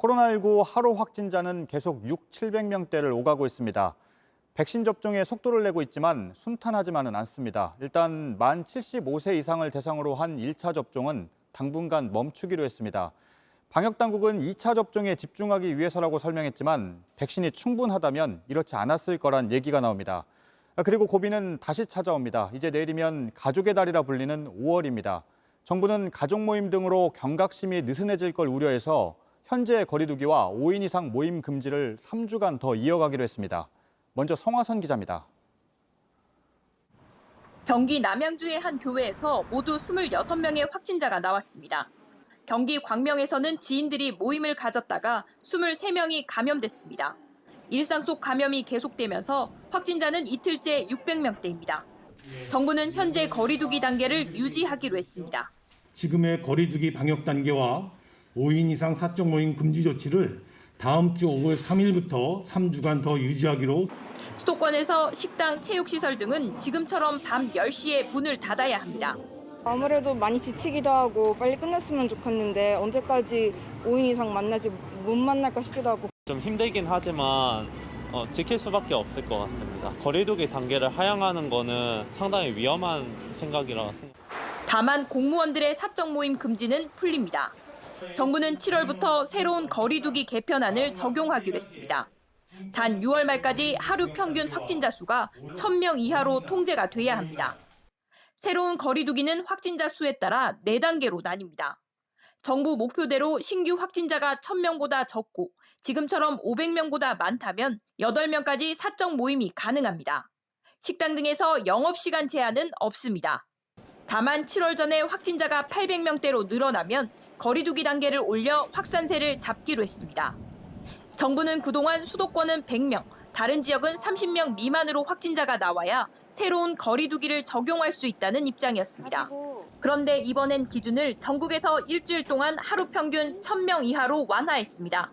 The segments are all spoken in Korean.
코로나19 하루 확진자는 계속 700명대를 오가고 있습니다. 백신 접종에 속도를 내고 있지만 순탄하지만은 않습니다. 일단 만 75세 이상을 대상으로 한 1차 접종은 당분간 멈추기로 했습니다. 방역당국은 2차 접종에 집중하기 위해서라고 설명했지만 백신이 충분하다면 이렇지 않았을 거란 얘기가 나옵니다. 그리고 고비는 다시 찾아옵니다. 이제 내일이면 가족의 달이라 불리는 5월입니다. 정부는 가족 모임 등으로 경각심이 느슨해질 걸 우려해서 현재 거리두기와 5인 이상 모임 금지를 3주간 더 이어가기로 했습니다. 먼저 성화선 기자입니다. 경기 남양주의 한 교회에서 모두 26명의 확진자가 나왔습니다. 경기 광명에서는 지인들이 모임을 가졌다가 23명이 감염됐습니다. 일상 속 감염이 계속되면서 확진자는 이틀째 600명대입니다. 정부는 현재 거리두기 단계를 유지하기로 했습니다. 지금의 거리두기 방역 단계와 5인 이상 사적 모임 금지 조치를 다음 주 5월 3일부터 3주간 더 유지하기로. 수도권에서 식당, 체육시설 등은 지금처럼 밤 10시에 문을 닫아야 합니다. 아무래도 많이 지치기도 하고 빨리 끝났으면 좋겠는데 언제까지 5인 이상 못 만날까 싶기도 하고. 좀 힘들긴 하지만 지킬 수밖에 없을 것 같습니다. 거리두기 단계를 하향하는 거는 상당히 위험한 생각이라 생각합니다. 다만 공무원들의 사적 모임 금지는 풀립니다. 정부는 7월부터 새로운 거리두기 개편안을 적용하기로 했습니다. 단 6월 말까지 하루 평균 확진자 수가 1,000명 이하로 통제가 돼야 합니다. 새로운 거리두기는 확진자 수에 따라 4단계로 나뉩니다. 정부 목표대로 신규 확진자가 1,000명보다 적고 지금처럼 500명보다 많다면 8명까지 사적 모임이 가능합니다. 식당 등에서 영업시간 제한은 없습니다. 다만 7월 전에 확진자가 800명대로 늘어나면 거리두기 단계를 올려 확산세를 잡기로 했습니다. 정부는 그동안 수도권은 100명, 다른 지역은 30명 미만으로 확진자가 나와야 새로운 거리두기를 적용할 수 있다는 입장이었습니다. 그런데 이번엔 기준을 전국에서 일주일 동안 하루 평균 1,000명 이하로 완화했습니다.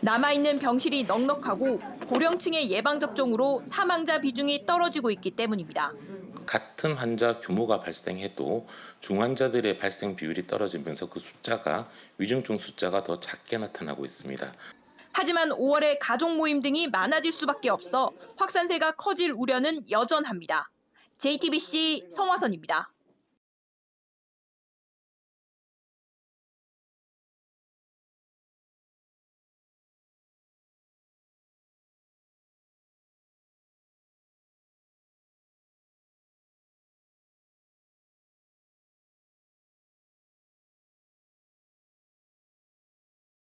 남아있는 병실이 넉넉하고 고령층의 예방접종으로 사망자 비중이 떨어지고 있기 때문입니다. 같은 환자 규모가 발생해도 중환자들의 발생 비율이 떨어지면서 그 숫자가 위중증 숫자가 더 작게 나타나고 있습니다. 하지만 5월에 가족 모임 등이 많아질 수밖에 없어 확산세가 커질 우려는 여전합니다. JTBC 성화선입니다.